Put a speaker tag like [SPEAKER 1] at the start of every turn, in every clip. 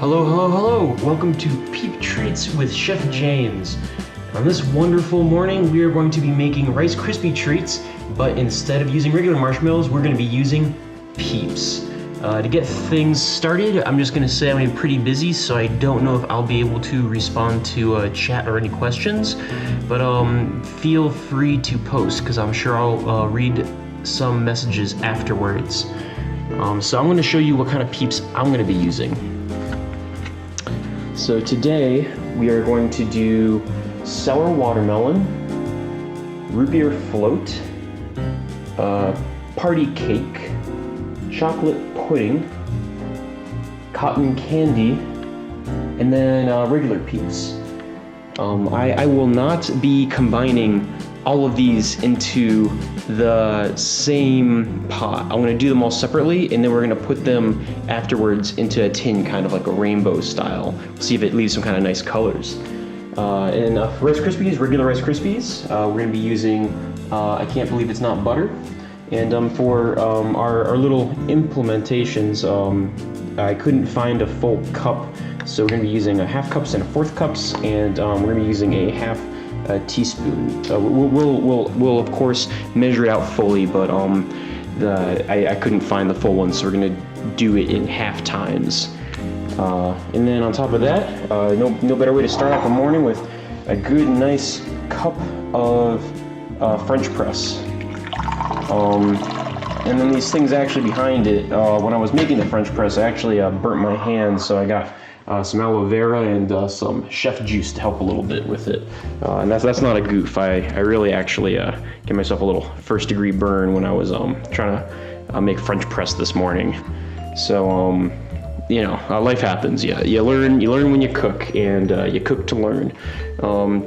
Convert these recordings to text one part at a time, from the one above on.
[SPEAKER 1] Hello, hello, hello! Welcome to Peep Treats with Chef James. On this wonderful morning, we are going to be making Rice Krispie treats, but instead of using regular marshmallows, we're going to be using Peeps. To get things started, I'm just going to say I'm pretty busy, so I don't know if I'll be able to respond to chat or any questions, but feel free to post, because I'm sure I'll read some messages afterwards. So I'm going to show you what kind of Peeps I'm going to be using. So today we are going to do sour watermelon, root beer float, party cake, chocolate pudding, cotton candy, and then regular Peeps. I will not be combining all of these into the same pot. I'm gonna do them all separately, and then we're gonna put them afterwards into a tin, kind of like a rainbow style. See if it leaves some kind of nice colors. And for Rice Krispies, regular Rice Krispies, we're gonna be using, I can't believe it's not butter. And for our little implementations, I couldn't find a full cup, so we're gonna be using a half cups and a fourth cups, and we're gonna be using a half teaspoon. We'll of course measure it out fully, but I couldn't find the full one, so we're gonna do it in half times. And then on top of that, no better way to start off a morning with a good nice cup of French press. And then these things actually behind it, when I was making the French press, I actually burnt my hands, so I got some aloe vera and some chef juice to help a little bit with it. And that's not a goof. I really actually gave myself a little first-degree burn when I was trying to make French press this morning. So you know, life happens. You learn when you cook, and you cook to learn.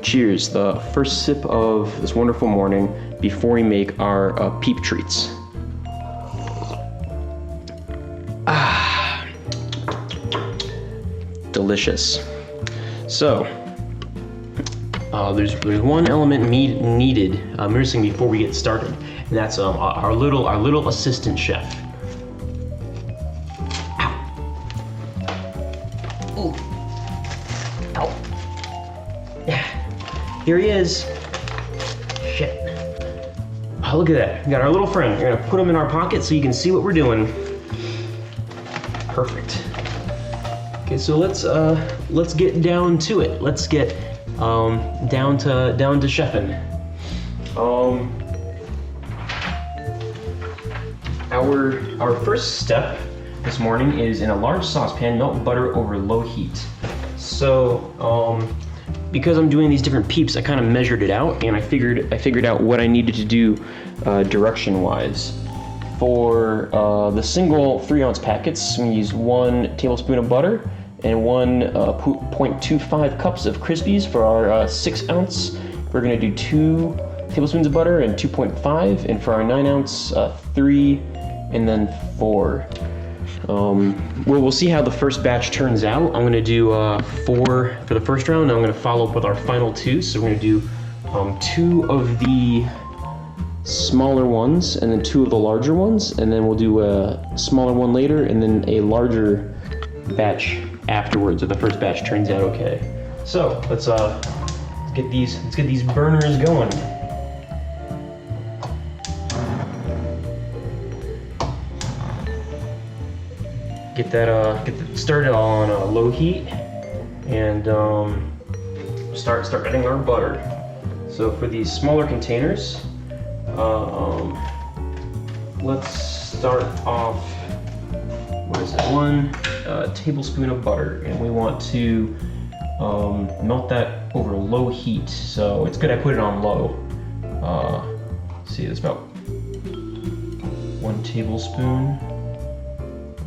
[SPEAKER 1] Cheers. The first sip of this wonderful morning before we make our Peep Treats. Delicious. So, there's one element needed missing before we get started, and that's our little assistant chef. Ow. Ooh. Ow. Yeah. Here he is. Shit. Oh, look at that. We got our little friend. We're gonna put him in our pocket so you can see what we're doing. Perfect. Okay, so let's get down to it. Let's get down to chefing. Our first step this morning is in a large saucepan, melt butter over low heat. So because I'm doing these different Peeps, I kind of measured it out, and I figured out what I needed to do direction-wise. For the single 3-ounce packets, I'm gonna use 1 tablespoon of butter and 1.25 cups of Krispies. For our 6-ounce, we're gonna do 2 tablespoons of butter and 2.5, and for our 9-ounce, 3 and then 4. We'll see how the first batch turns out. I'm gonna do 4 for the first round, and I'm gonna follow up with our final 2. So we're gonna do 2 of the smaller ones and then 2 of the larger ones, and then we'll do a smaller one later and then a larger batch afterwards if the first batch turns out okay. So let's get these burners going. Get that started on low heat, and start adding our butter. So for these smaller containers, let's start off, what is it, 1 tablespoon of butter, and we want to melt that over low heat. So it's good I put it on low. See, it's about 1 tablespoon.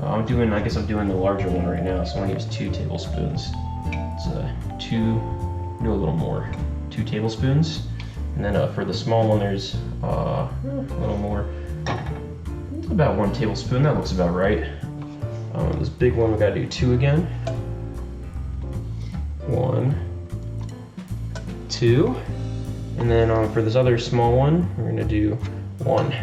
[SPEAKER 1] I guess I'm doing the larger one right now, so I'm gonna use 2 tablespoons. It's do a little more, 2 tablespoons. And then for the small one, there's a little more, about 1 tablespoon. That looks about right. This big one, we gotta do 2 again. 1, 2, and then for this other small one, we're gonna do 1.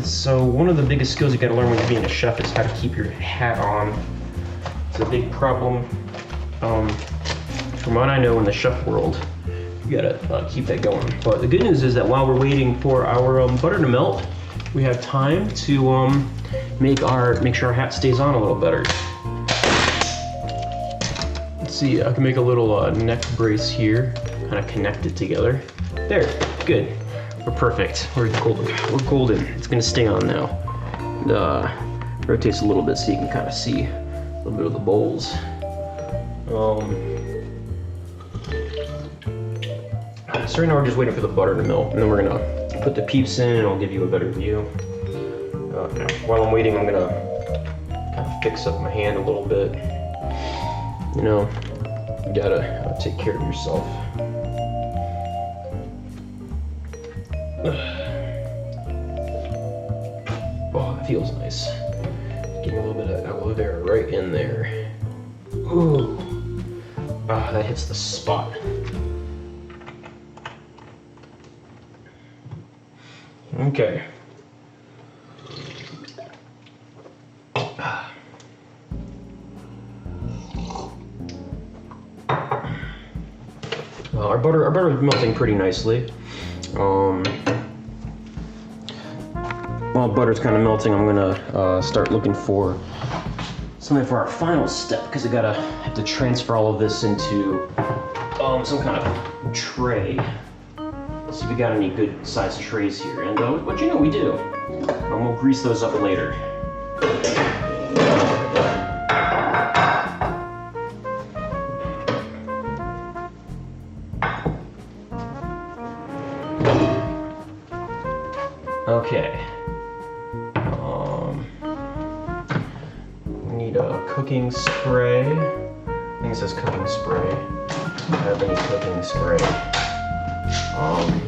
[SPEAKER 1] So one of the biggest skills you gotta learn when you're being a chef is how to keep your hat on. It's a big problem. From what I know in the chef world, you gotta keep that going. But the good news is that while we're waiting for our butter to melt, we have time to make sure our hat stays on a little better. Let's see, I can make a little neck brace here, kind of connect it together. There, good. We're perfect. We're golden. We're golden. It's gonna stay on now. And, rotates a little bit so you can kind of see a little bit of the bowls. So right now we're just waiting for the butter to melt, and then we're gonna put the Peeps in, and I'll give you a better view. While I'm waiting, I'm gonna kind of fix up my hand a little bit. You know, you gotta take care of yourself. Oh, that feels nice. Getting a little bit of aloe vera right in there. Ooh, that hits the spot. Okay. Our butter is melting pretty nicely. While butter's kind of melting, I'm gonna start looking for something for our final step, because I have to transfer all of this into some kind of tray. Let's see if we got any good sized trays here, and what you know we do. We'll grease those up later. Okay. We need a cooking spray. I think it says cooking spray. I don't have any cooking spray.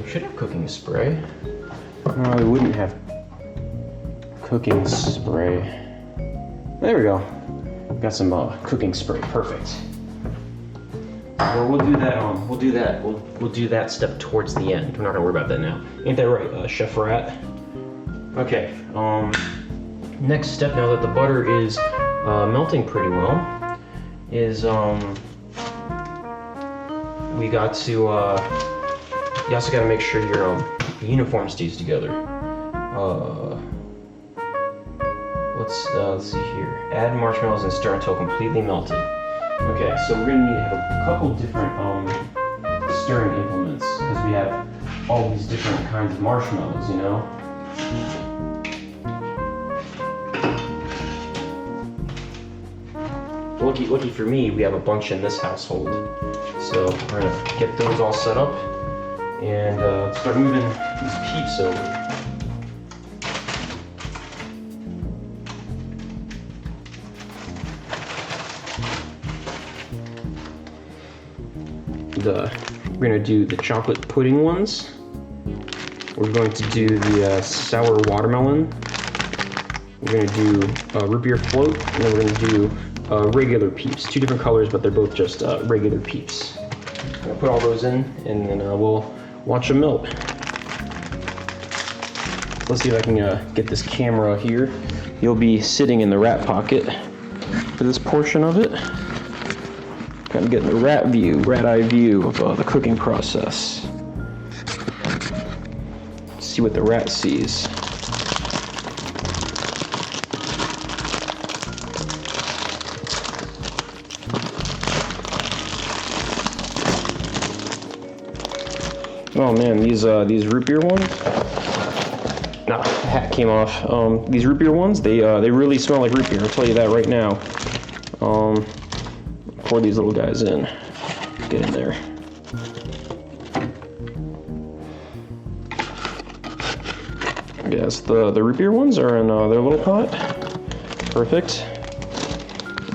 [SPEAKER 1] We should have cooking spray. No, we wouldn't have cooking spray. There we go. Got some cooking spray. Perfect. Well, we'll do that step towards the end. We're not gonna worry about that now. Ain't that right, Chef Rat? Okay. Next step, now that the butter is melting pretty well, is we got to. You also got to make sure your uniform stays together. Let's see here. Add marshmallows and stir until completely melted. Okay, so we're gonna need to have a couple different stirring implements, because we have all these different kinds of marshmallows, you know? Lucky for me, we have a bunch in this household. So we're gonna get those all set up and start moving these Peeps over. We're going to do the chocolate pudding ones. We're going to do the sour watermelon. We're going to do root beer float, and then we're going to do regular Peeps. Two different colors, but they're both just regular Peeps. I'm going to put all those in, and then we'll watch them melt. Let's see if I can get this camera here. You'll be sitting in the rat pocket for this portion of it. Kind of getting the rat eye view of the cooking process. See what the rat sees. Oh man, these root beer ones. Nah, the hat came off. These root beer ones, they really smell like root beer. I'll tell you that right now. Pour these little guys in. Get in there. Yes, the root beer ones are in their little pot. Perfect.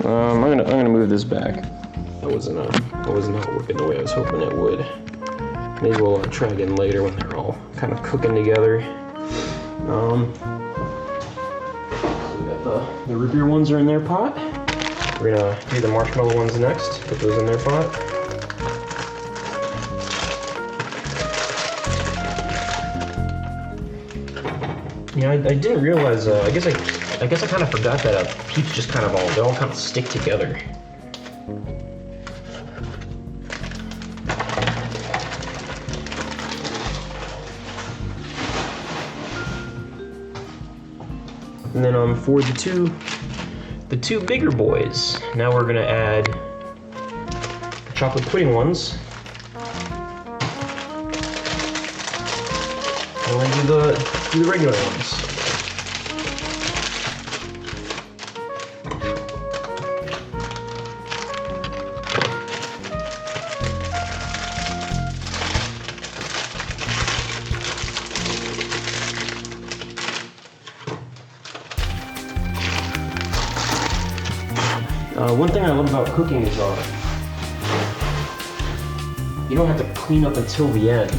[SPEAKER 1] I'm gonna move this back. That was not working the way I was hoping it would. Maybe we'll try again later when they're all kind of cooking together. So we got the root beer ones are in their pot. We're gonna do the marshmallow ones next. Put those in their pot. Yeah, I didn't realize. I guess I kind of forgot that Peeps just kind of they all kind of stick together. And then for the two bigger boys, now we're gonna add the chocolate pudding ones. And then do the regular ones. One thing I love about cooking is you don't have to clean up until the end,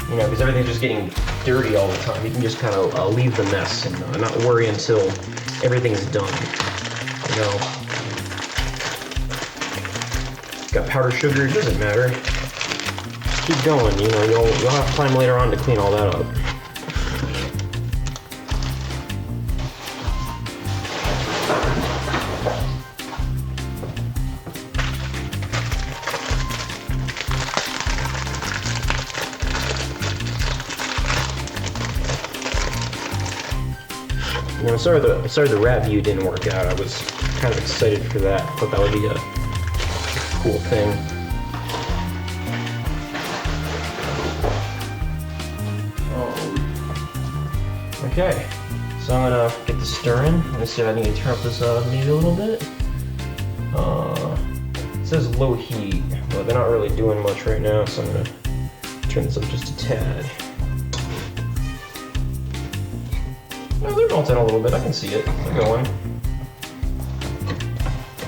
[SPEAKER 1] you know, because everything's just getting dirty all the time. You can just kind of leave the mess and not worry until everything's done, you know. Got powdered sugar, it doesn't matter. Just keep going, you know, you'll have time later on to clean all that up. You know, sorry the rat view didn't work out. I was kind of excited for that. Thought that would be a cool thing. Okay, so I'm gonna get this stirring. Let's see if I can turn up this maybe a little bit. It says low heat, but they're not really doing much right now, so I'm gonna turn this up just a tad. No, they're melting a little bit. I can see it. They're going.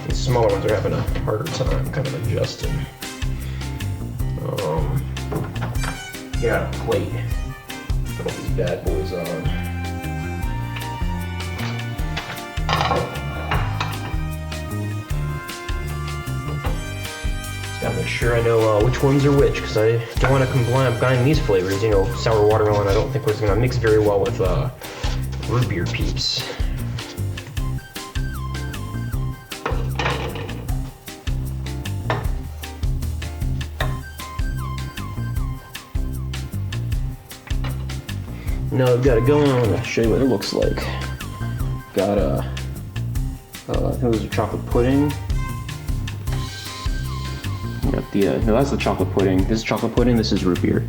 [SPEAKER 1] These smaller ones are having a harder time kind of adjusting. Get out a plate. Put all these bad boys on. Just gotta make sure I know which ones are which, because I don't want to combine these flavors. You know, sour watermelon I don't think was gonna mix very well with root beer Peeps. Now I've got it going. I'm gonna show you what it looks like. Got I think those are chocolate pudding. Got the no, that's the chocolate pudding. This is chocolate pudding. This is root beer.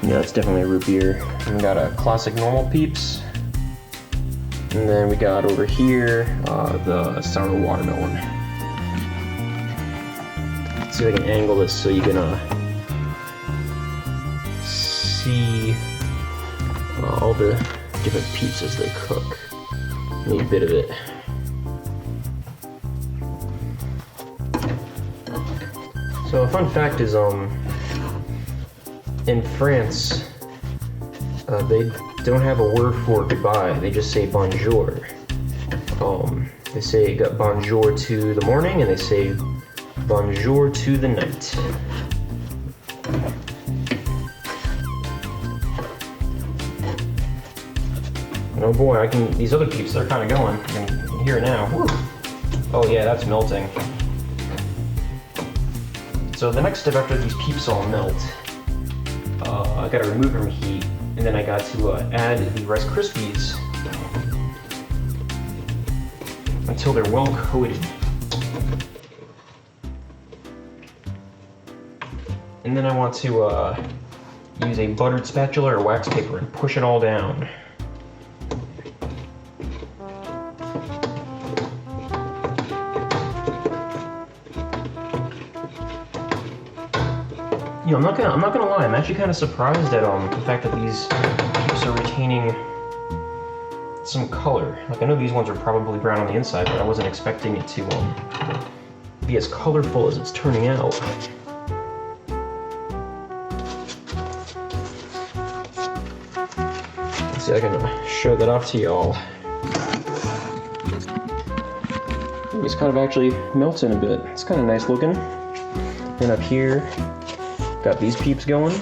[SPEAKER 1] Yeah, it's definitely a root beer. And we got a classic normal Peeps. And then we got over here the sour watermelon. Let's see if I can angle this so you can see all the different Peeps as they cook. Need a bit of it. So a fun fact is in France they don't have a word for goodbye. They just say bonjour. They say bonjour to the morning, and they say bonjour to the night. Oh boy, these other Peeps, they're kind of going. I can hear it now. Woo. Oh yeah, that's melting. So the next step after these Peeps all melt, I gotta remove them from heat. And then I got to add the Rice Krispies until they're well coated. And then I want to use a buttered spatula or wax paper and push it all down. You know, I'm not gonna lie. I'm actually kind of surprised at the fact that these Peeps are retaining some color. Like, I know these ones are probably brown on the inside, but I wasn't expecting it to be as colorful as it's turning out. Let's see if I can show that off to y'all. It's kind of actually melting a bit. It's kind of nice looking. And up here, got these Peeps going.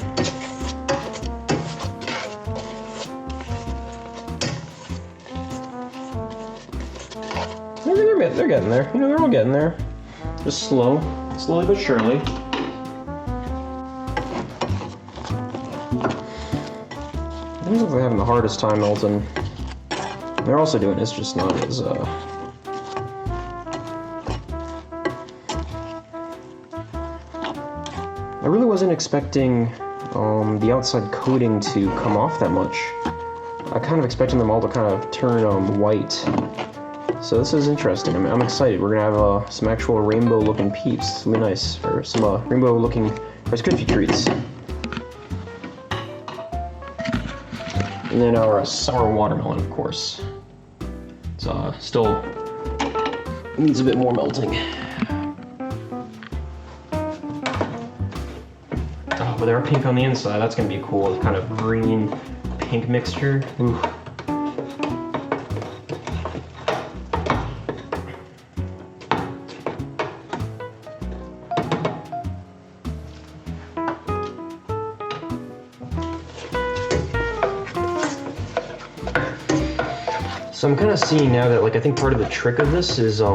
[SPEAKER 1] they're getting there. You know, they're all getting there. Just slowly but surely. These are having the hardest time melting. They're also doing it's just not as I really wasn't expecting the outside coating to come off that much. I kind of expecting them all to kind of turn white. So this is interesting. I'm excited. We're gonna have some actual rainbow-looking Peeps. It'll be nice, or some rainbow-looking Rice Krispie treats. And then our sour watermelon, of course. It's still needs a bit more melting. But they're pink on the inside. That's gonna be cool. Kind of green-pink mixture. Ooh. So I'm kind of seeing now that, like, I think part of the trick of this is you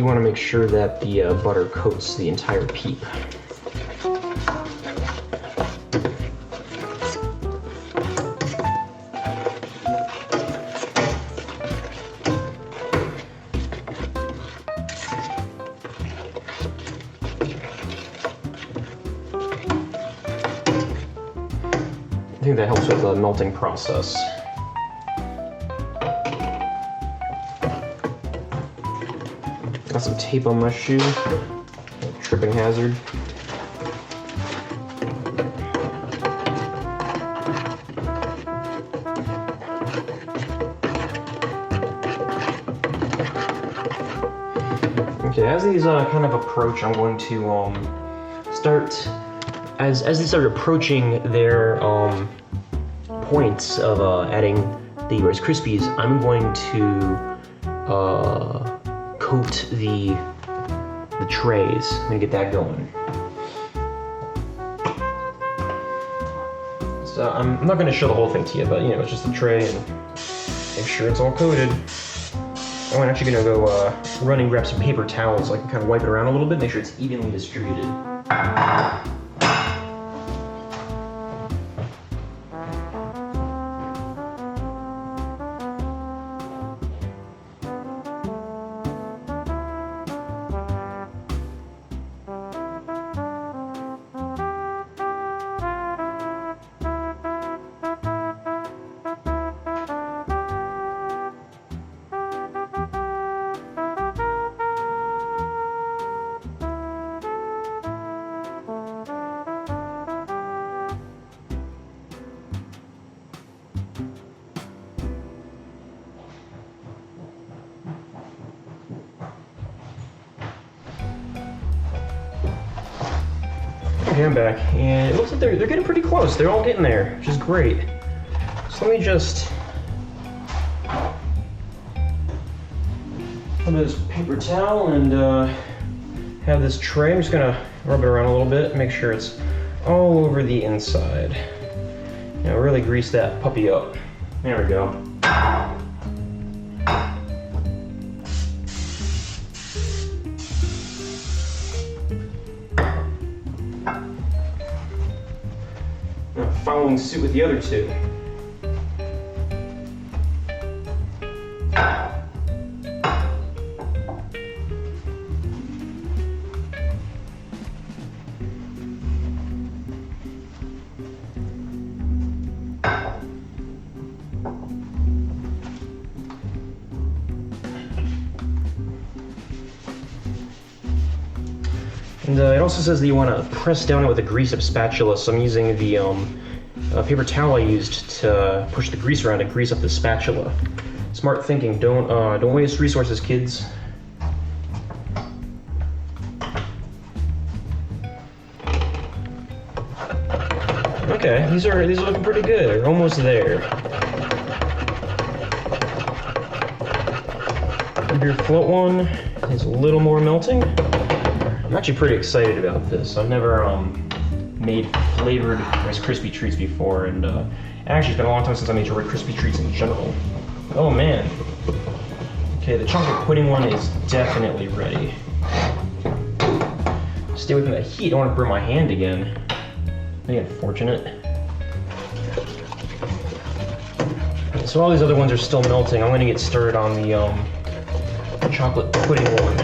[SPEAKER 1] want to make sure that the butter coats the entire Peep. I think that helps with the melting process. Got some tape on my shoe, tripping hazard. Okay, as these kind of approach, I'm going to start, as they start approaching their points of adding the Rice Krispies, I'm going to coat the trays. I'm gonna get that going. So I'm not gonna show the whole thing to you, but you know, it's just a tray and make sure it's all coated. I'm actually gonna go run and grab some paper towels so I can kind of wipe it around a little bit, make sure it's evenly distributed. Okay, I'm back, and it looks like they're getting pretty close. They're all getting there, which is great. So let me just have this paper towel and have this tray. I'm just gonna rub it around a little bit, make sure it's all over the inside. You know, really grease that puppy up. There we go. Following suit with the other two. And it also says that you want to press down it with a grease-up spatula, so I'm using the paper towel I used to push the grease around and grease up the spatula. Smart thinking. Don't waste resources, kids. Okay, these are looking pretty good. They're almost there. Your float one is a little more melting. I'm actually pretty excited about this. I've never made flavored Rice Krispie treats before, and actually it's been a long time since I made Rice Krispie treats in general. Oh man, Okay, the chocolate pudding one is definitely ready. Stay away from that heat. I don't want to burn my hand again. Pretty unfortunate. So all these other ones are still melting. I'm going to get started on the chocolate pudding one.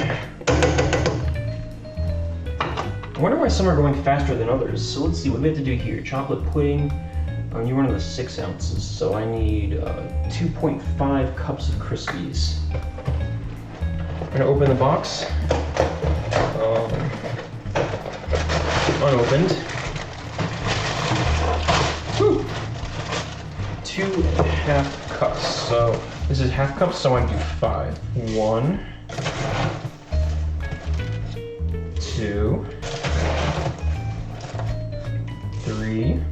[SPEAKER 1] I wonder why some are going faster than others. So let's see what we have to do here. Chocolate pudding. You're one of the 6 ounces, so I need 2.5 cups of Crispies. I'm going to open the box. Unopened. Woo! 2.5 cups. So this is half cups, so I do 5. 1, 2, 3,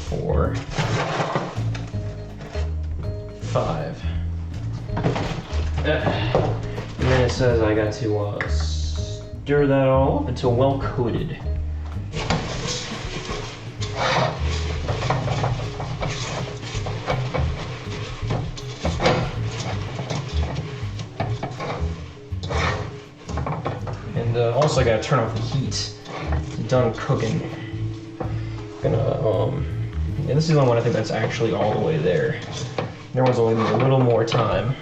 [SPEAKER 1] 4, 5. And then it says I got to stir that all up until well coated. And also I gotta turn off the heat. It's done cooking. Gonna yeah, this is the only one I think that's actually all the way there. There was only a little more time.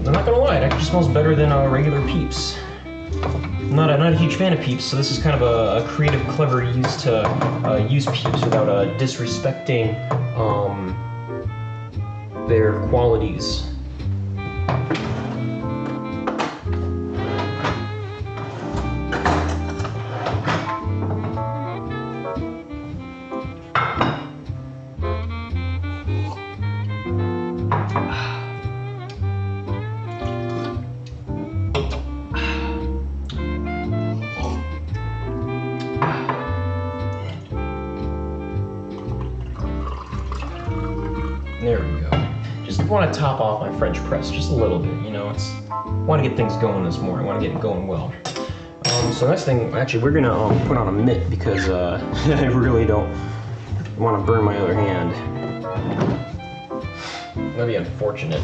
[SPEAKER 1] I'm not gonna lie, it actually smells better than regular Peeps. I'm not a huge fan of Peeps, so this is kind of a creative, clever use to use Peeps without disrespecting their qualities. There we go. Just want to top off my French press just a little bit, you know. Want to get things going this morning. Want to get it going well. So next thing, actually, we're gonna put on a mitt because I really don't want to burn my other hand. That'd be unfortunate.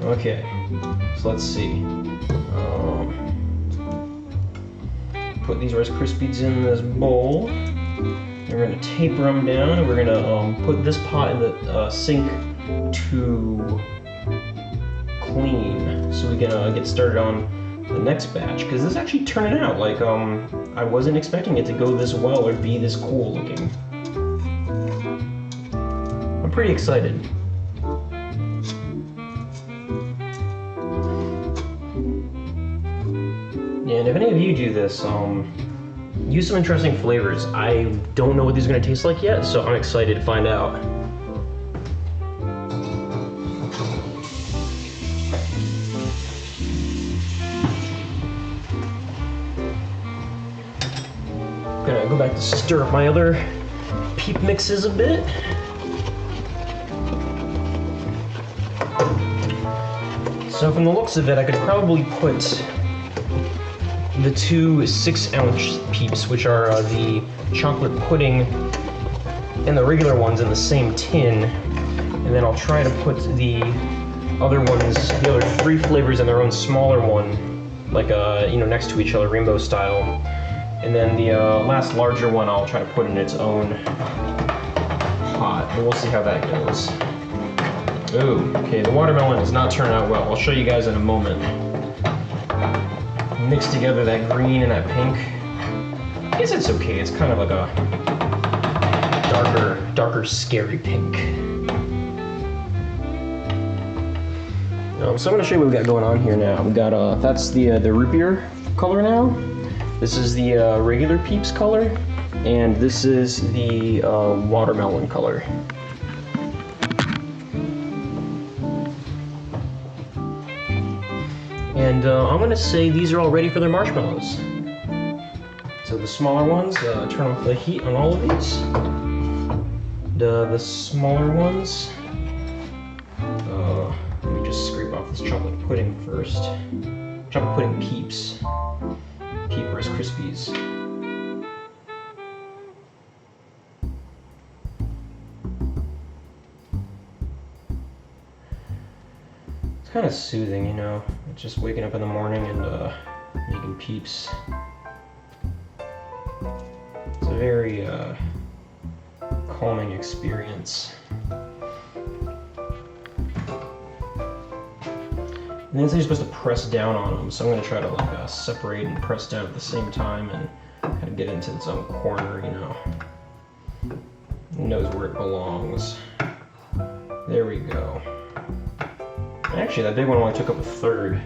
[SPEAKER 1] Okay, so let's see. Put these Rice Krispies in this bowl. We're going to taper them down, and we're going to put this pot in the sink to clean, so we can get started on the next batch. Because this is actually turning out like I wasn't expecting it to go this well or be this cool looking. I'm pretty excited. Yeah, and if any of you do this, use some interesting flavors. I don't know what these are going to taste like yet, so I'm excited to find out. I'm gonna go back to stir up my other Peep mixes a bit. So from the looks of it, I could probably put the 2 6-ounce Peeps, which are the chocolate pudding and the regular ones in the same tin, and then I'll try to put the other ones, the other 3 flavors in their own smaller one, like you know, next to each other, rainbow style, and then the last larger one I'll try to put in its own pot, and we'll see how that goes. Ooh, okay, the watermelon is not turning out well. I'll show you guys in a moment. Mix together that green and that pink. I guess it's okay. It's kind of like a darker, scary pink. So I'm gonna show you what we got going on here now. We got that's the root beer color now. This is the regular Peeps color, and this is the watermelon color. And I'm gonna say these are all ready for their marshmallows. So the smaller ones, turn off the heat on all of these. The smaller ones, Let me just scrape off this chocolate pudding first. Chocolate pudding Peeps. Peep Rice Krispies. It's kind of soothing, you know. It's just waking up in the morning and making Peeps. It's a very calming experience. And then you're supposed to press down on them, so I'm going to try to like separate and press down at the same time and kind of get into its own corner, you know. It knows where it belongs. There we go. Actually, that big one only took up a third.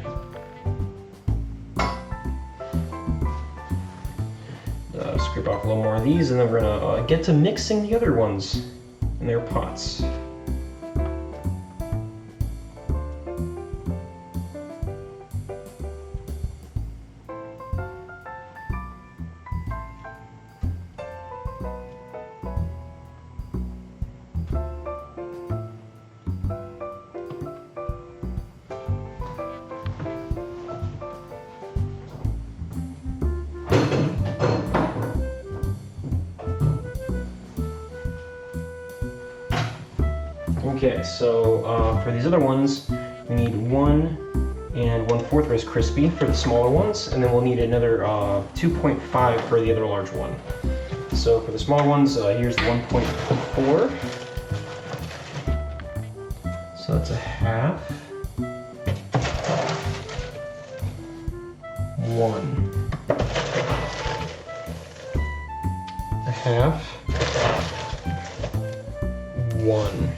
[SPEAKER 1] Scrape off a little more of these, and then we're going to get to mixing the other ones in their pots. Okay, so for these other ones, we need 1 1/4 Rice Krispie for the smaller ones, and then we'll need another 2.5 for the other large one. So for the smaller ones, here's the 1.4. So that's a half. 1. A half. 1.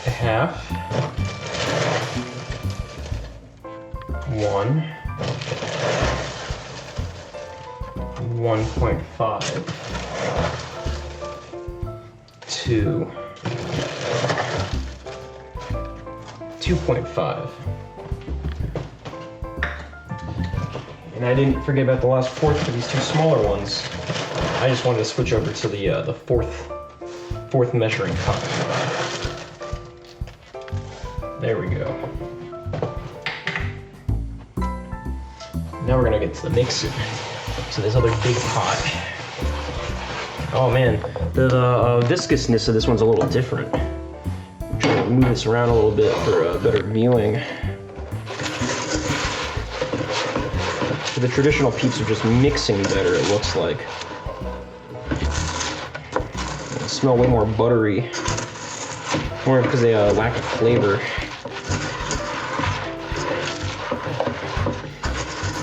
[SPEAKER 1] A half. 1. 1.5. 2. 2.5. And I didn't forget about the last fourth for these two smaller ones. I just wanted to switch over to the fourth measuring cup. There we go. Now we're gonna get to the mixing. So this other big pot. Oh man, the viscousness of this one's a little different. I'm trying to move this around a little bit for better viewing. So the traditional Peeps are just mixing better, it looks like. They smell way more buttery. More because they lack of flavor.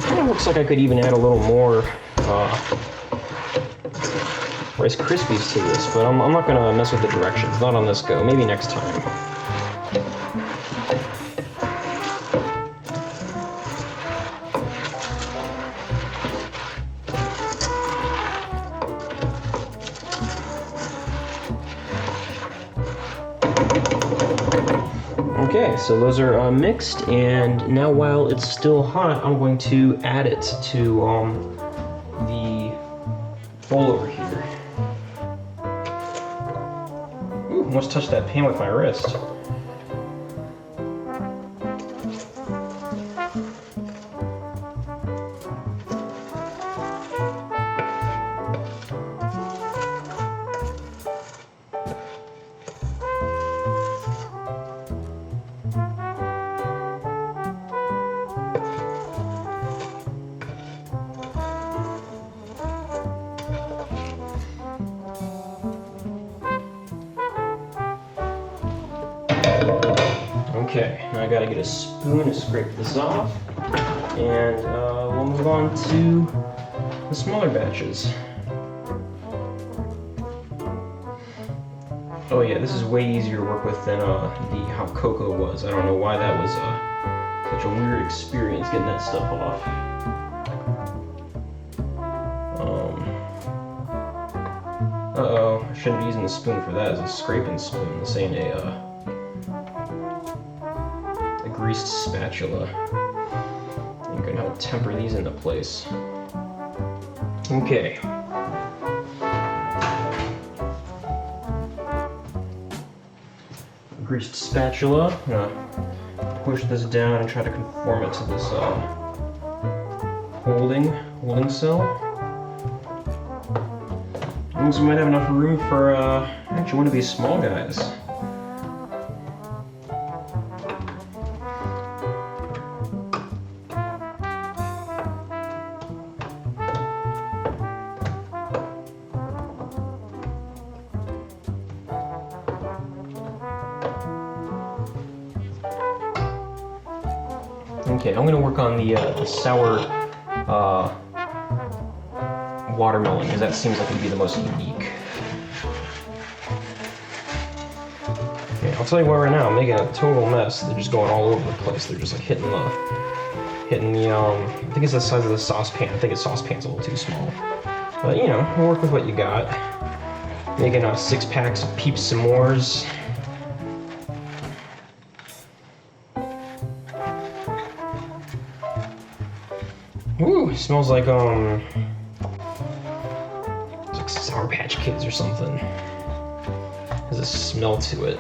[SPEAKER 1] It looks like I could even add a little more Rice Krispies to this, but I'm not gonna mess with the directions. Not on this go. Maybe next time. Okay, so those are mixed, and now while it's still hot, I'm going to add it to the bowl over here. Ooh, almost touched that pan with my wrist. Okay, now I gotta get a spoon to scrape this off, and we'll move on to the smaller batches. Oh yeah, this is way easier to work with than the hot cocoa was. I don't know why that was such a weird experience getting that stuff off. Uh-oh, I shouldn't be using the spoon for that as a scraping spoon. This ain't a greased spatula. I'm gonna help temper these into place. Okay. greased spatula. I'm gonna push this down and try to conform it to this holding cell. So we might have enough room for actually one of these small guys. Okay, I'm gonna work on the sour watermelon because that seems like it would be the most unique. Okay, I'll tell you what right now, I'm making a total mess. They're just going all over the place. They're just like hitting the I think it's the size of the saucepan. I think the saucepan's a little too small. But you know, we'll work with what you got. Making 6 packs of Peeps s'mores. Ooh, it smells like it's like Sour Patch Kids or something. There's a smell to it.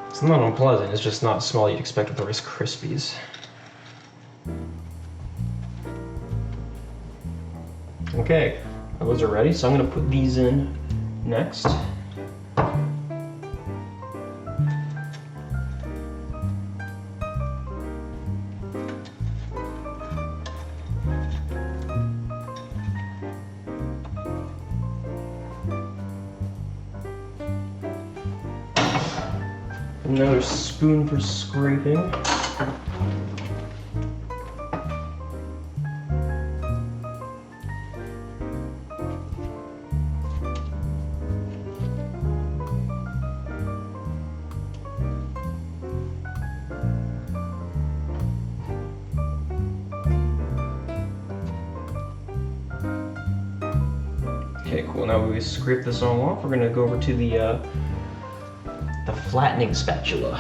[SPEAKER 1] It's not unpleasant, it's just not a smell you'd expect with the Rice Krispies. Okay, those are ready, so I'm gonna put these in next. Another spoon for scraping. Okay, cool. Now we scrape this all off. We're gonna go over to the flattening spatula.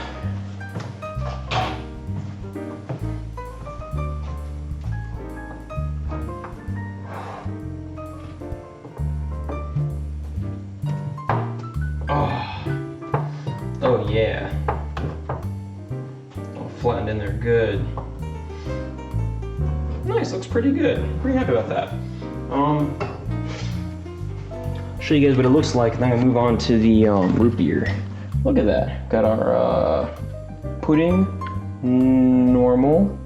[SPEAKER 1] Oh yeah. All flattened in there good. Nice, looks pretty good. Pretty happy about that. Show you guys what it looks like, and then I'm gonna move on to the root beer. Look at that. Got our pudding, normal,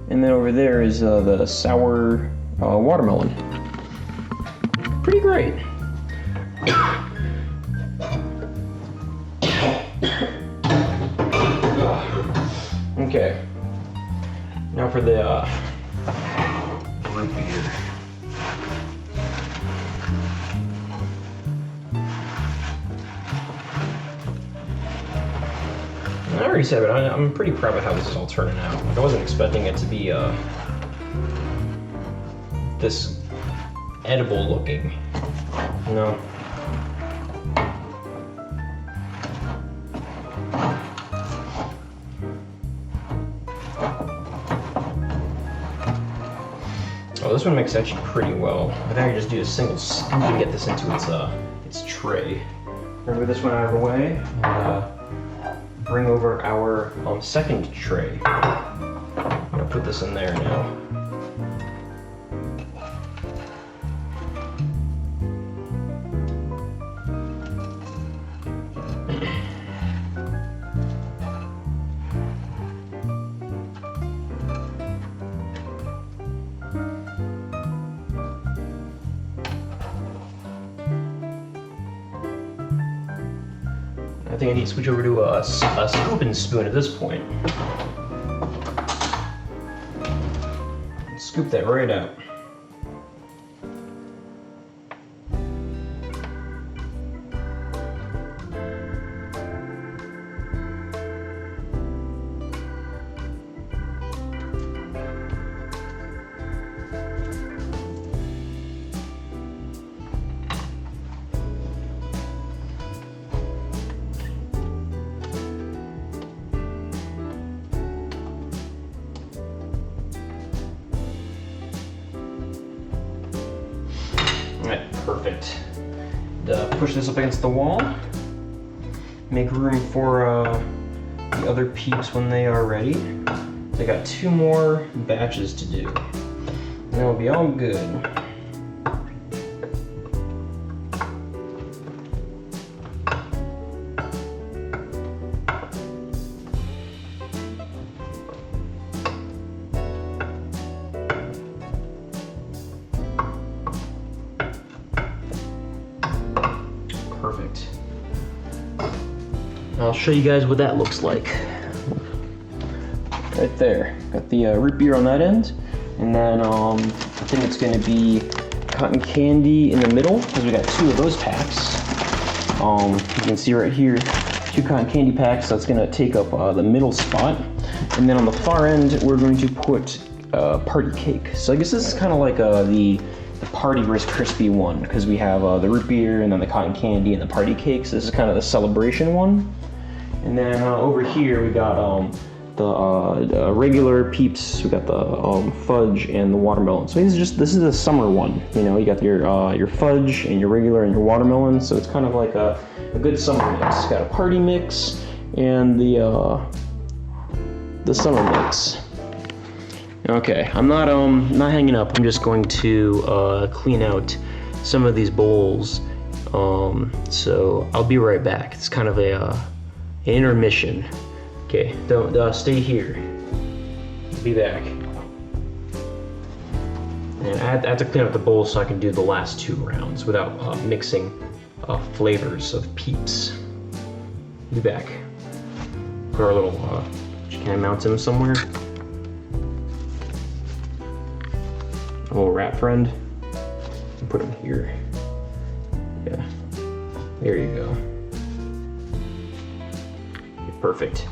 [SPEAKER 1] and then over there is the sour watermelon. Pretty great. Okay. Now for the root beer. I already said it, but I'm pretty proud of how this is all turning out. Like, I wasn't expecting it to be this edible looking, you know. Oh, this one mixes actually pretty well. I think I can just do a single scoop and get this into its tray. Remove this one out of the way, and bring over our second tray. I'm gonna put this in there now. I think I need to switch over to a scooping spoon at this point. Scoop that right out. Alright, perfect. push this up against the wall. Make room for the other Peeps when they are ready. So I got 2 more batches to do, and then we'll be all good. Perfect. I'll show you guys what that looks like. Right there. Got the root beer on that end, and then I think it's going to be cotton candy in the middle because we got 2 of those packs. You can see right here, 2 cotton candy packs. So that's going to take up the middle spot, and then on the far end we're going to put party cake. So I guess this is kind of like the party Rice Krispie one, because we have the root beer and then the cotton candy and the party cake. So this is kind of the celebration one. And then over here we got the regular Peeps. We got the fudge and the watermelon. So this is a summer one. You know, you got your fudge and your regular and your watermelon. So it's kind of like a good summer mix. Got a party mix and the summer mix. Okay, I'm not hanging up. I'm just going to clean out some of these bowls. So I'll be right back. It's kind of an intermission. Okay, don't stay here. I'll be back. And I have to clean up the bowls so I can do the last 2 rounds without mixing flavors of Peeps. Be back. Put our little. Can I mount him somewhere? A little rat friend. Put him here. Yeah. There you go. Perfect.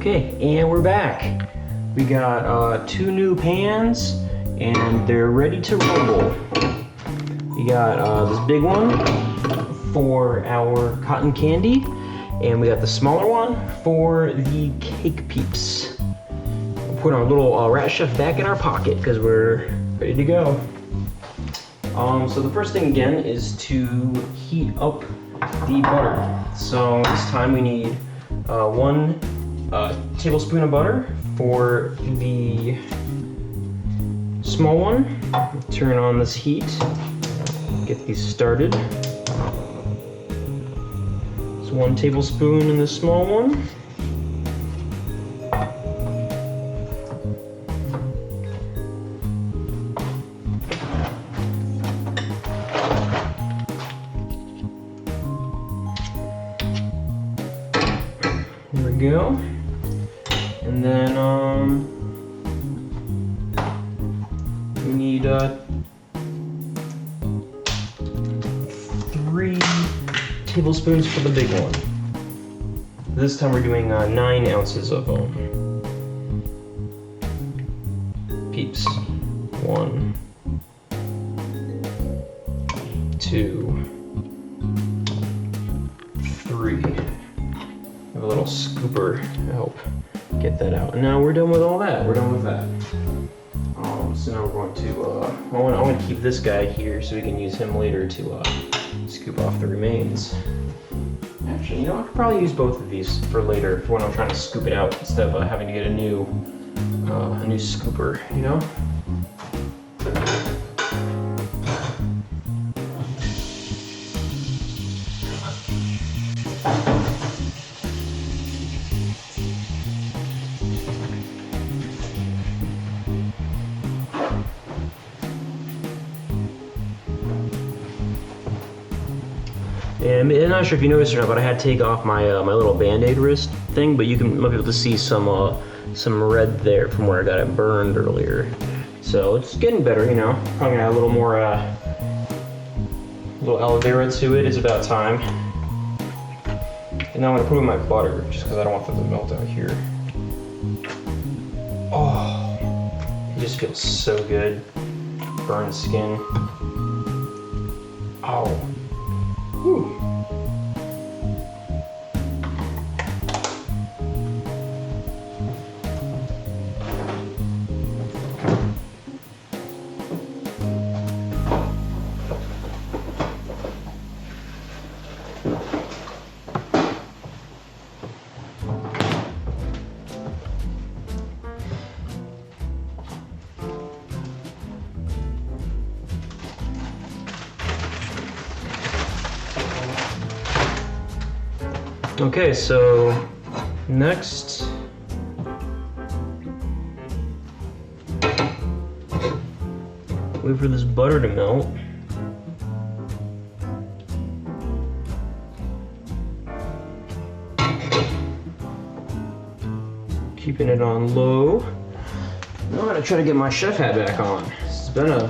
[SPEAKER 1] Okay, and we're back. We got 2 new pans, and they're ready to rumble. We got this big one for our cotton candy, and we got the smaller one for the cake Peeps. We'll put our little Rat Chef back in our pocket because we're ready to go. So the first thing again is to heat up the butter. So this time we need 1 tablespoon of butter for the small one. Turn on this heat, get these started. It's 1 tablespoon in the small one. There we go. And then we need 3 tablespoons for the big one. This time we're doing 9 ounces of Peeps. 1, 2, 3. Have a little scooper to help get that out. And now we're done with all that. We're done with that. So now we're going to, I want to keep this guy here so we can use him later to scoop off the remains. Actually, you know, I could probably use both of these for later when I'm trying to scoop it out instead of having to get a new scooper, you know? And I'm not sure if you noticed or not, but I had to take off my my little Band-Aid wrist thing, but you might be able to see some red there from where I got it burned earlier. So it's getting better, you know. Probably gonna add a little more little aloe vera to it. It's about time. And now I'm gonna put in my butter, just because I don't want them to melt out here. Oh, it just feels so good. Burned skin. Ow. Whew. Okay, so next wait for this butter to melt. Keeping it on low. Now I'm gonna try to get my chef hat back on. It's been a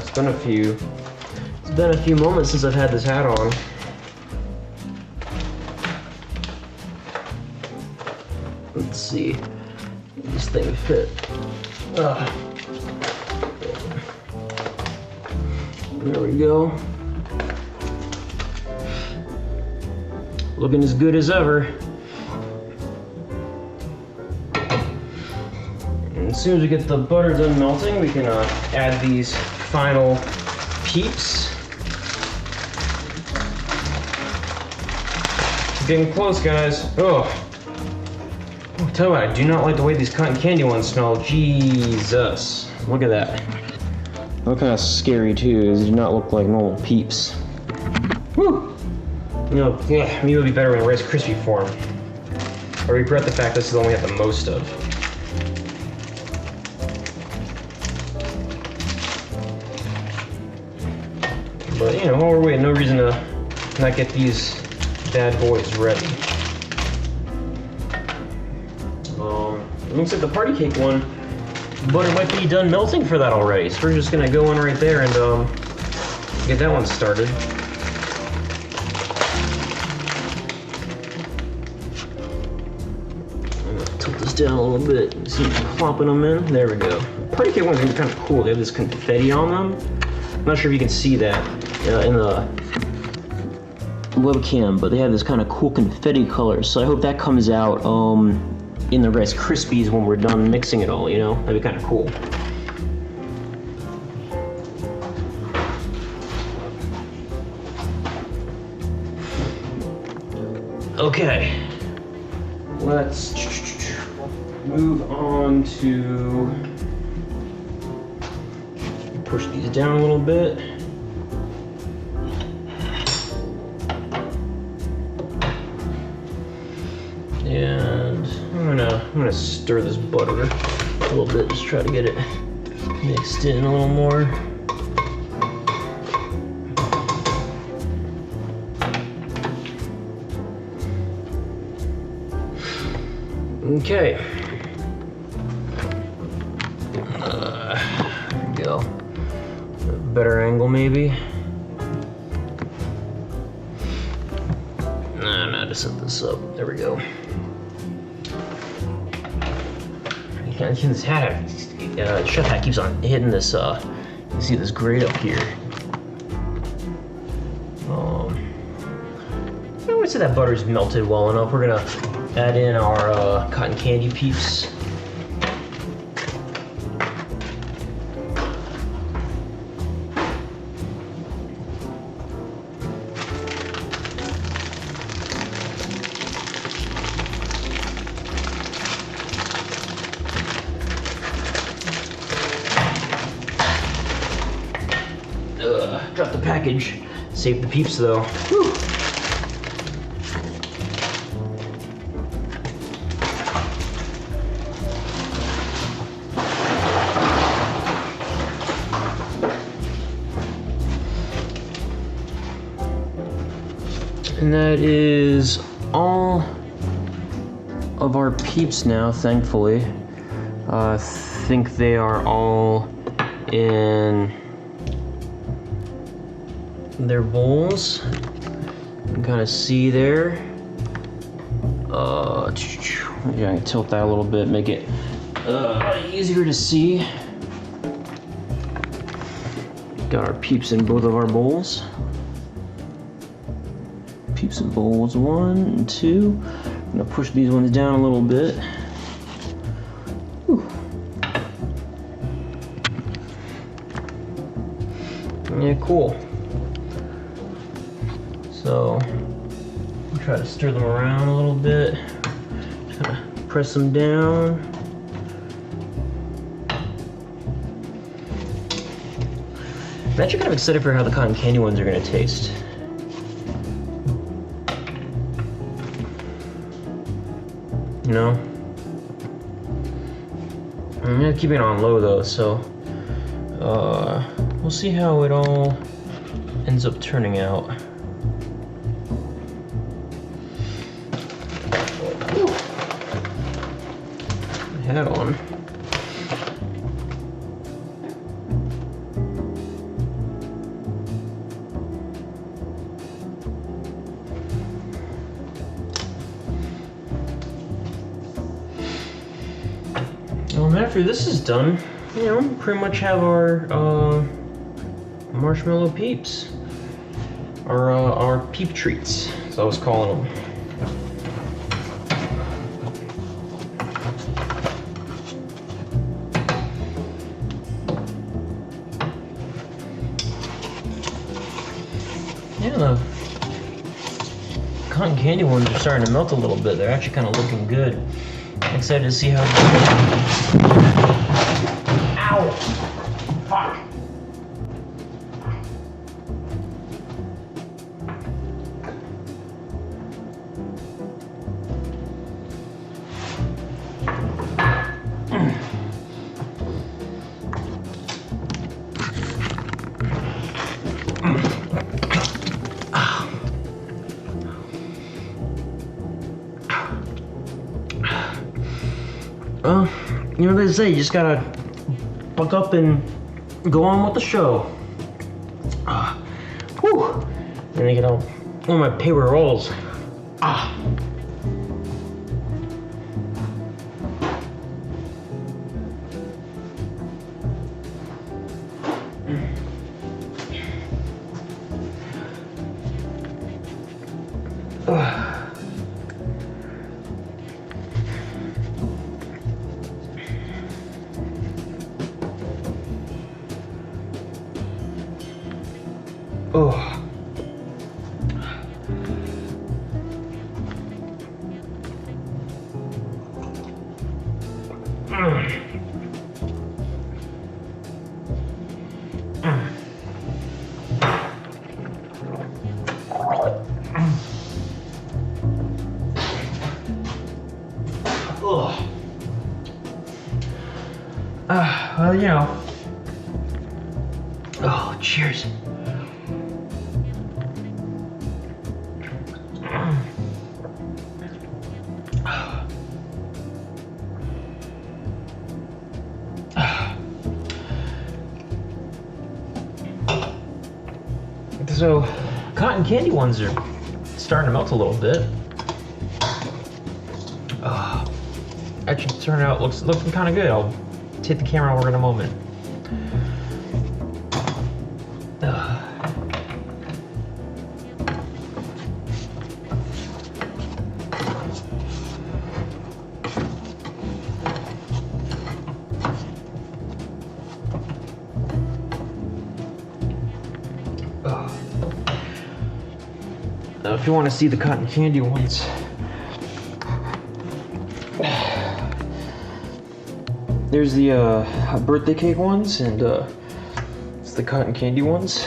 [SPEAKER 1] few moments since I've had this hat on. Let's see, this thing fit. There we go. Looking as good as ever. And as soon as we get the butter done melting, we can add these final Peeps. Getting close, guys. Oh. I'll tell you what, I do not like the way these cotton candy ones smell. Jesus. Look at that. Look kind of scary too. These do not look like normal Peeps. Woo! You know, yeah, maybe it'll be better in Rice Krispie form. I regret the fact this is the one we have the most of. But you know, while we're waiting, no reason to not get these bad boys ready. It looks like the party cake one, butter might be done melting for that already. So we're just gonna go in right there and get that one started. I'm gonna tilt this down a little bit. See, plopping them in. There we go. Party cake ones are kind of cool. They have this confetti on them. I'm not sure if you can see that in the webcam, but they have this kind of cool confetti color. So I hope that comes out in the Rice Krispies when we're done mixing it all. You know, that'd be kind of cool. Okay, let's move on to push these down a little bit. And I'm gonna stir this butter a little bit, just try to get it mixed in a little more. Okay. There we go. A better angle, maybe. No, to set this up. There we go. This hat, chef hat keeps on hitting this. You see this grate up here. I would say that butter's melted well enough. We're gonna add in our cotton candy Peeps. Drop the package. Save the Peeps though. Whew. And that is all of our Peeps now, thankfully. I think they are all in their bowls. You can kind of see there. Yeah, I can tilt that a little bit, make it easier to see. Got our Peeps in both of our bowls. Peeps in bowls 1 and 2. I'm gonna push these ones down a little bit. Whew. Yeah, cool. So, try to stir them around a little bit. Just kind of press them down. I'm actually kind of excited for how the cotton candy ones are gonna taste. You know? I'm gonna keep it on low though, so we'll see how it all ends up turning out. Hat on. Well, after this is done, you know, pretty much have our marshmallow Peeps, our Peep Treats, as I was calling them. Yeah, the cotton candy ones are starting to melt a little bit. They're actually kind of looking good. I'm excited to see how. Ow! Fuck! Well, you know what they say, you just gotta buck up and go on with the show. Whew! Then I get all my paper rolls.
[SPEAKER 2] Oh. Well, you know. Oh, cheers. So, cotton candy ones are starting to melt a little bit. Actually, turn out looking kind of good. I'll take the camera over in a moment. Now, if you want to see the cotton candy ones, there's the birthday cake ones, and it's the cotton candy ones.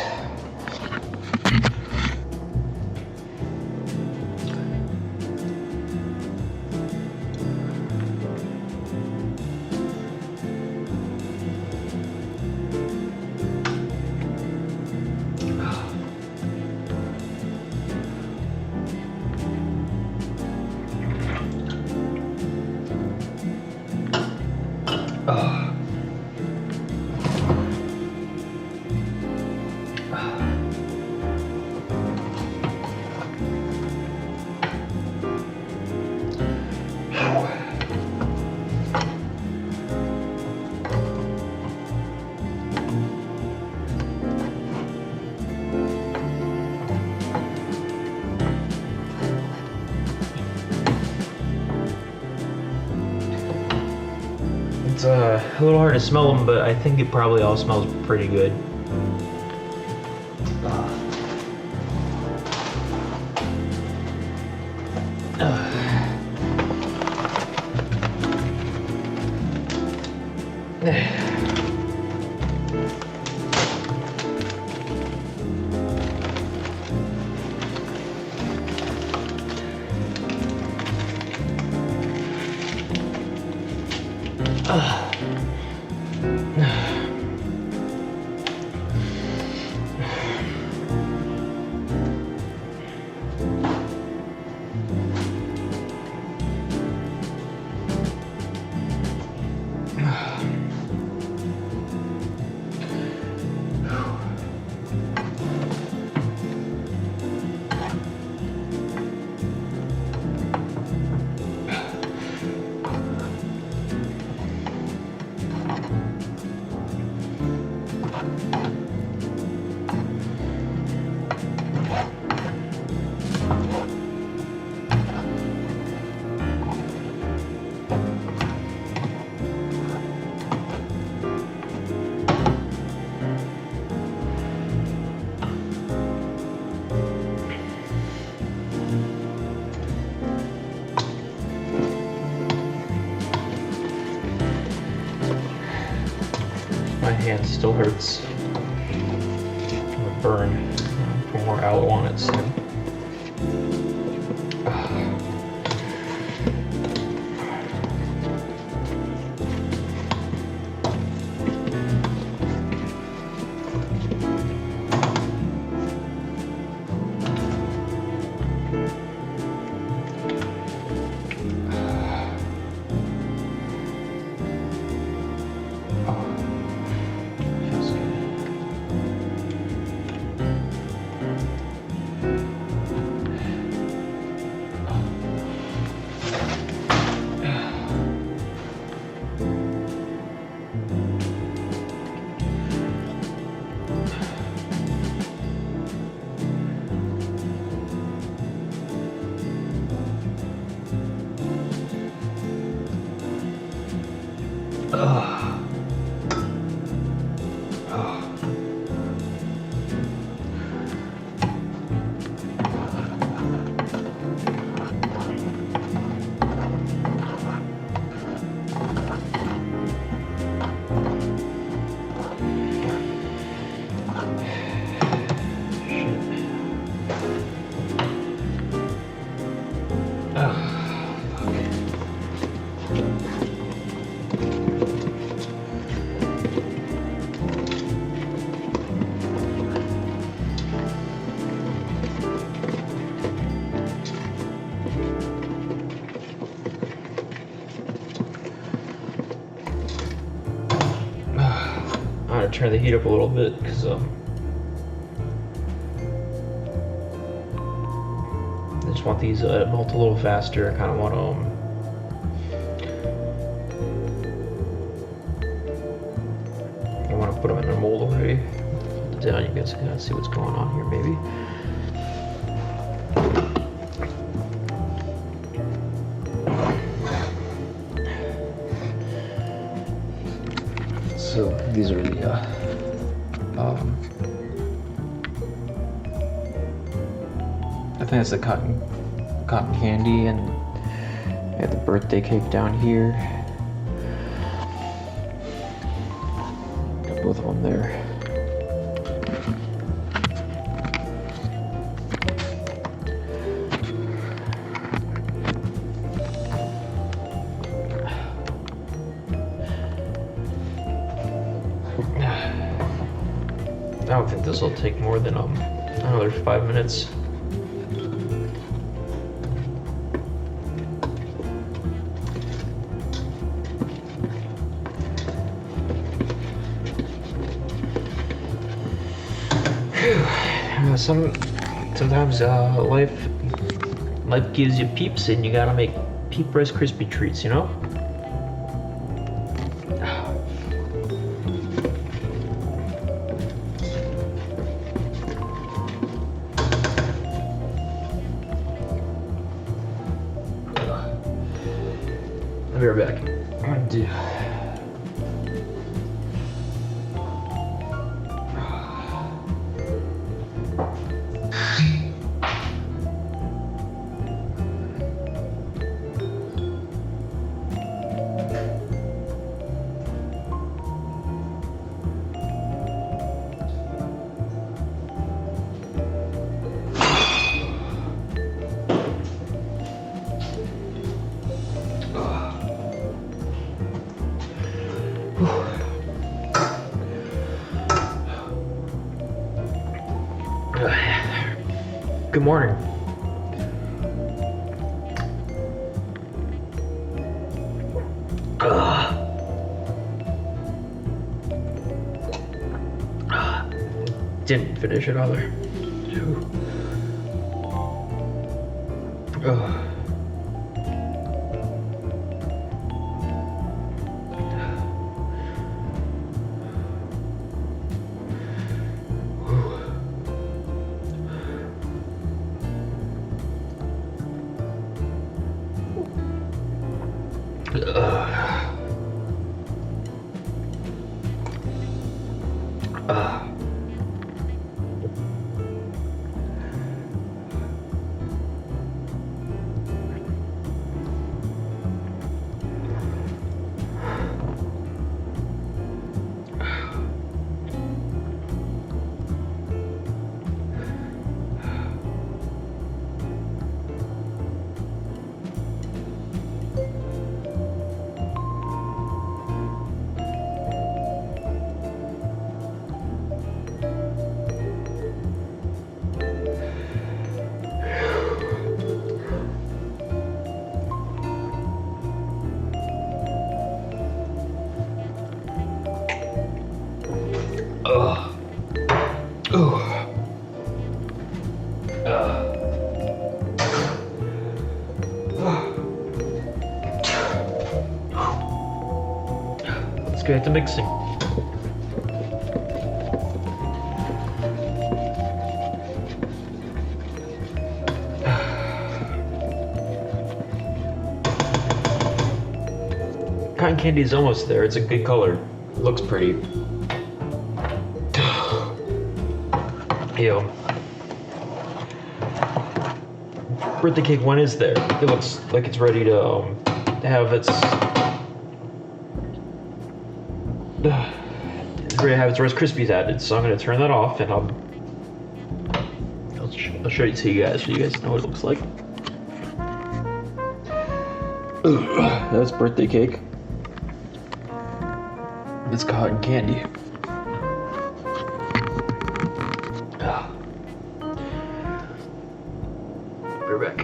[SPEAKER 2] It's a little hard to smell them, but I think it probably all smells pretty good. My hand still hurts. I'm gonna burn. Put more aloe on it soon. I'm gonna turn the heat up a little bit because I just want these to melt a little faster. I kind of want to put them in their mold already. Put it down, you guys can see what's going on here, maybe. So these are the I think it's the cotton candy, and I have the birthday cake down here. Got both of them there. I don't think this will take more than another 5 minutes. Sometimes life gives you peeps, and you gotta make Peep Rice Crispy Treats, you know? I'll be right back. Good morning. Didn't finish it either. Let's get to mixing. cotton candy is almost there. It's a good color. It looks pretty. Ew. Birthday cake, when is there? It looks like it's ready to have its Rice Krispies added. So I'm gonna turn that off, and I'll show it to you guys so you guys know what it looks like. That's birthday cake. It's cotton candy. We're back.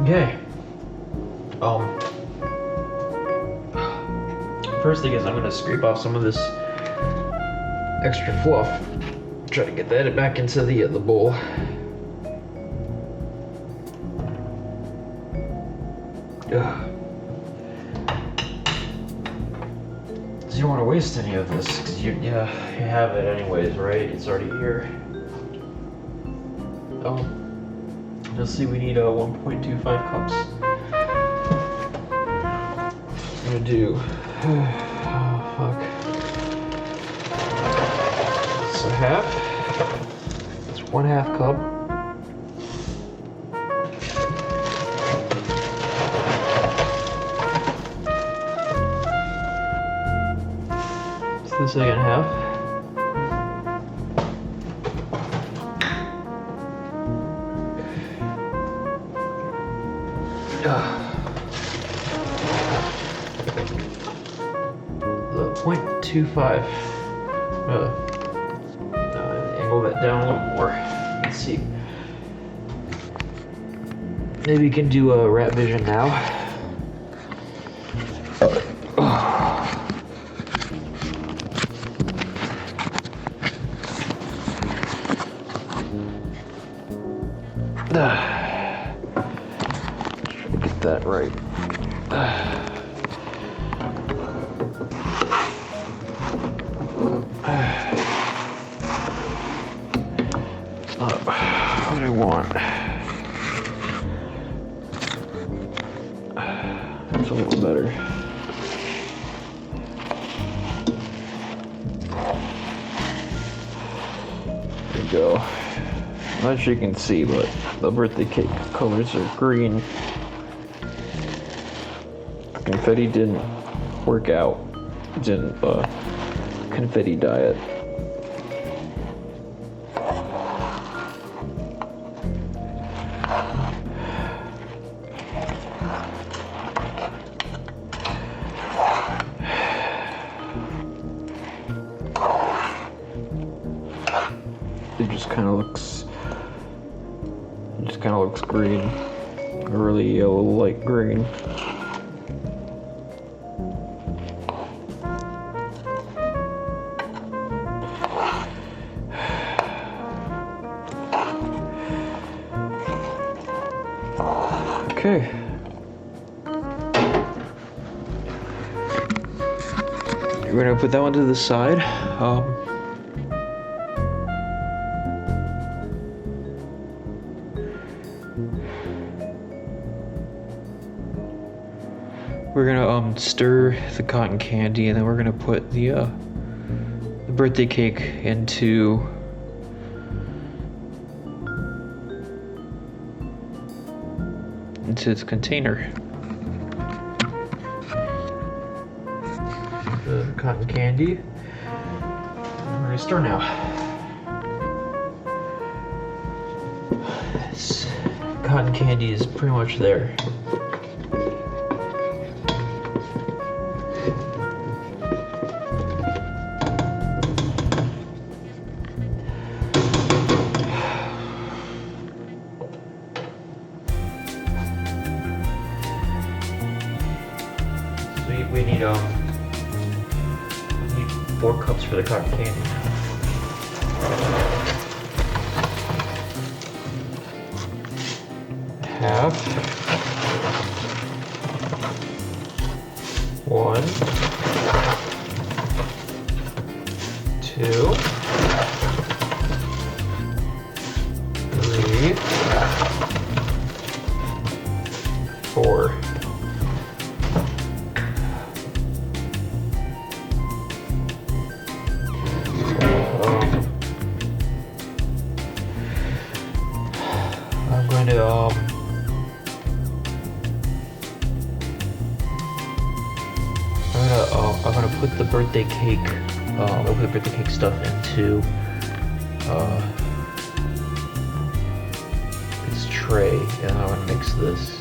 [SPEAKER 2] Okay. First thing is I'm gonna scrape off some of this extra fluff. Try to get that back into the bowl. So you don't want to waste any of this, because you have it anyways, right? It's already here. Oh, let's see. We need 1.25 cups. I'm gonna do. Oh fuck. So half. It's 1/2 cup. So the second half. The 0.25. Angle that down a little more. Let's see. Maybe you can do a rat vision now. Try to get that right. What I want. That's a little better. There you go. Not sure you can see, but the birthday cake colors are green. Confetti didn't work out. Didn't confetti diet. It just kind of looks green, really yellow, light green. Okay. We're gonna put that one to the side. We're gonna stir the cotton candy, and then we're gonna put the birthday cake into its container. The cotton candy. We're gonna stir now. This cotton candy is pretty much there. We need 4 cups for the cotton candy. Half. I'm gonna put the birthday cake, I'll put the birthday cake stuff into this tray, and I'm gonna mix this.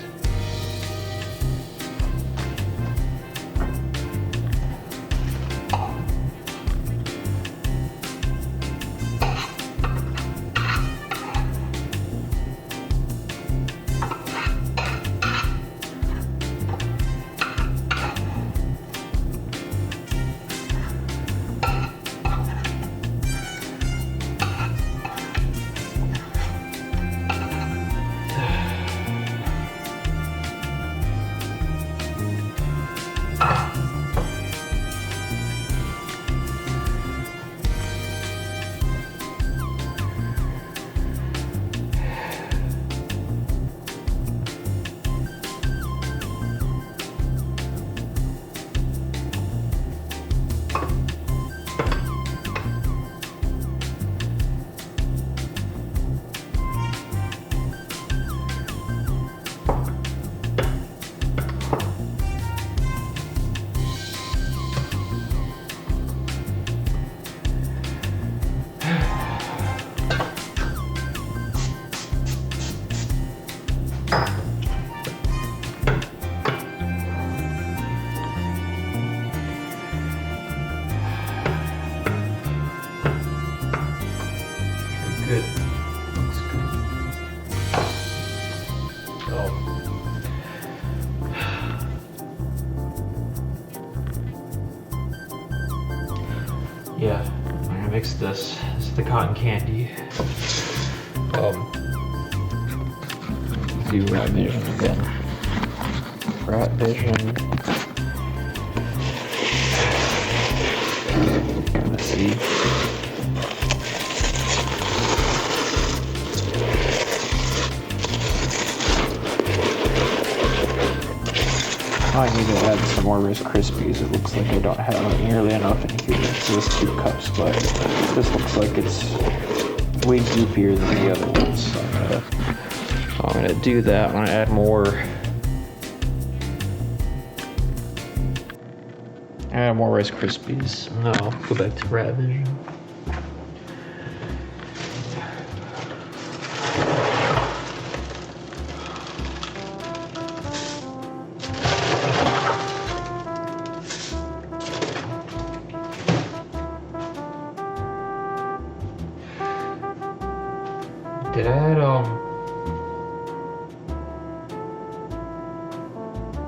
[SPEAKER 2] Good. Looks good. Oh. Yeah, I'm gonna mix this. This is the cotton candy. Do Rat Vision again. Rat Vision. Let's see. I need to add some more Rice Krispies. It looks like I don't have nearly enough in here. It's just 2 cups, but this looks like it's way goopier than the other ones. So I'm gonna do that. I'm gonna add more. Add more Rice Krispies. No, go back to Rat Vision.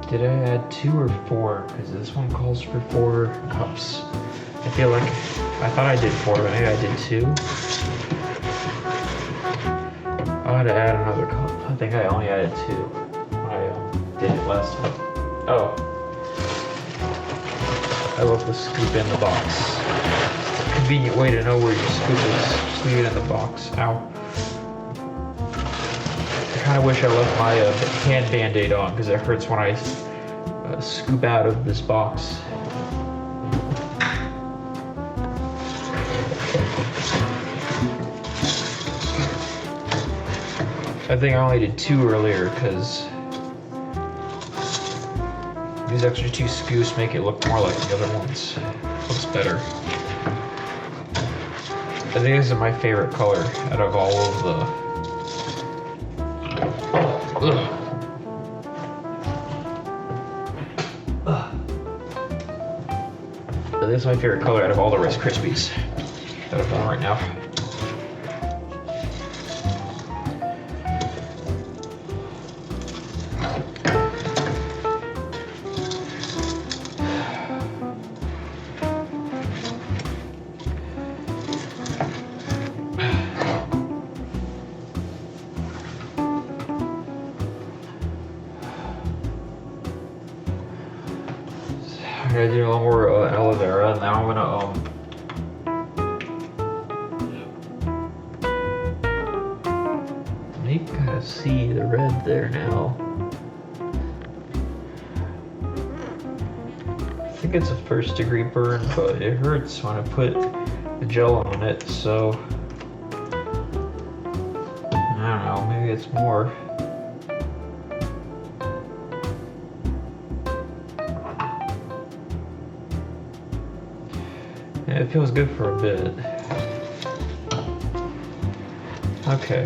[SPEAKER 2] Did I add 2 or 4? Because this one calls for 4 cups. I feel like, I thought I did 4, but maybe I did 2. I had to add another cup. I think I only added 2 when I did it last time. Oh. I love the scoop in the box. Convenient way to know where your scoop is. Just leave it in the box. Ow. I kind of wish I left my hand band-aid on because it hurts when I scoop out of this box. I think I only did 2 earlier because these extra 2 scoops make it look more like the other ones. Looks better. I think this is my favorite color out of all of the... This is my favorite color out of all the Rice Krispies that I've done right now. I'm gonna do a little more aloe vera, and now I'm gonna you can kind of see the red there now. I think it's a 1st-degree burn, but it hurts when I put the gel on it, so I don't know, maybe it's more. It feels good for a bit. Okay.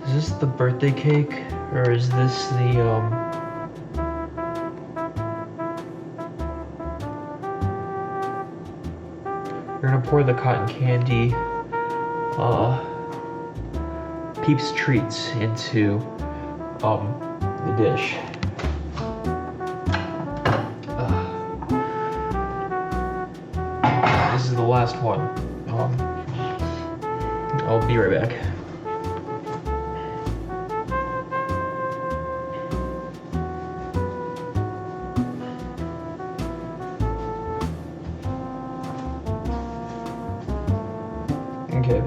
[SPEAKER 2] Is this the birthday cake, or is this the we're gonna pour the cotton candy Peeps Treats into the dish. This is the last one. I'll be right back. Okay.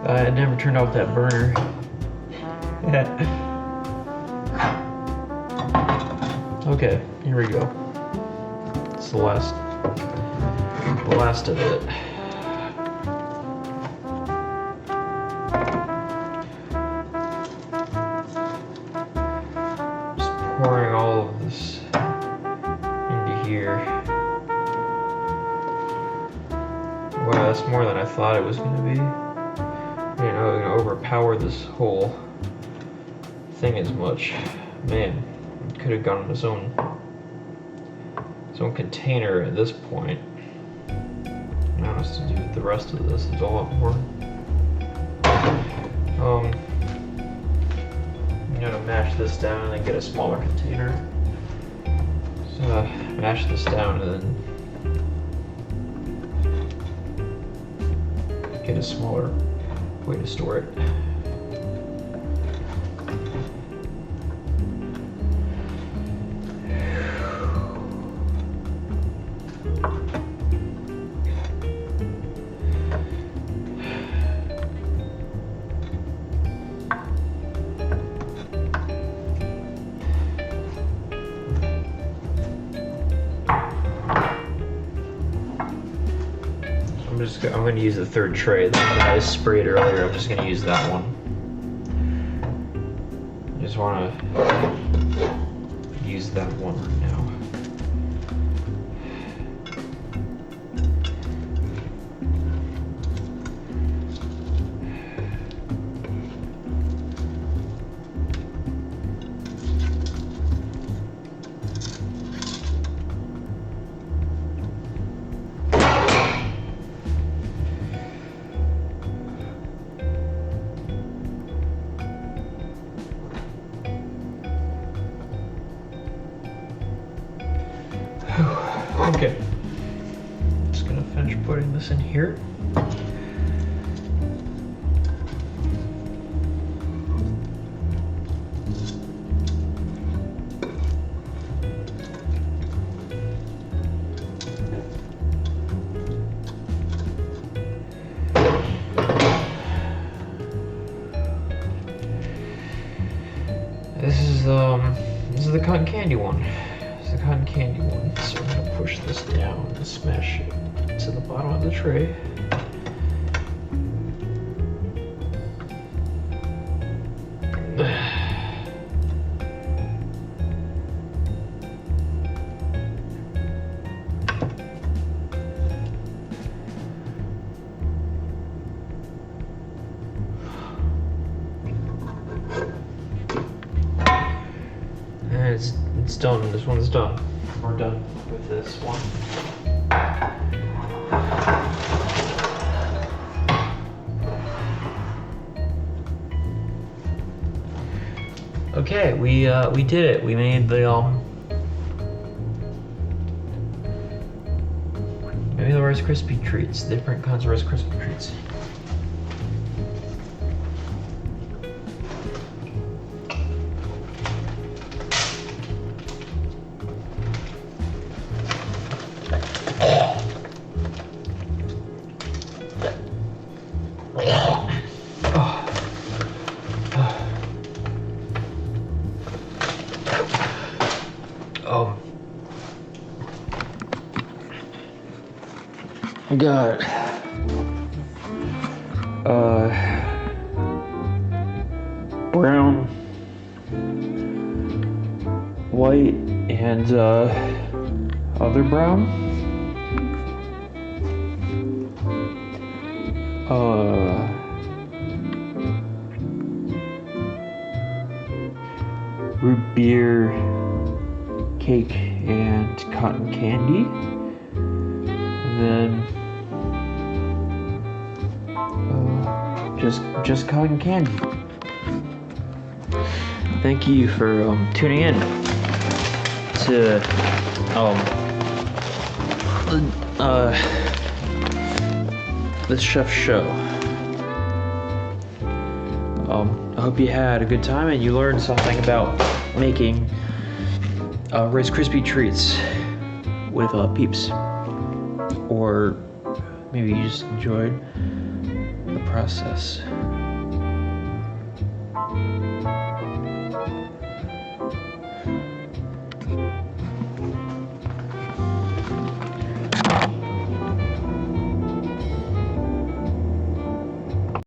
[SPEAKER 2] I never turned off that burner. Okay, here we go. It's the last of it. Just pouring all of this into here. Wow, that's more than I thought it was gonna be. You know, gonna overpower this whole thing as much. Man, it could have gone in its own container at this point. I don't know what to do with the rest of this. There's a lot more. I'm gonna mash this down and then get a smaller container. So mash this down and then get a smaller way to store it. I'm going to use the third tray that I sprayed earlier. I'm just going to use that one. I just want to use that one right now. Okay, just gonna finish putting this in here. This is the cotton candy one. The cotton candy one. So I'm gonna push this down and smash it to the bottom of the tray. And it's done. This one's done. We're done with this one. Okay, we did it. We made the maybe the Rice Krispie treats, different kinds of Rice Krispie treats. I got white and other brown. Root beer, cake, and cotton candy. And then just cotton candy. Thank you for tuning in to this chef's show. I hope you had a good time and you learned something about making Rice Krispie treats with Peeps, or maybe you just enjoyed the process.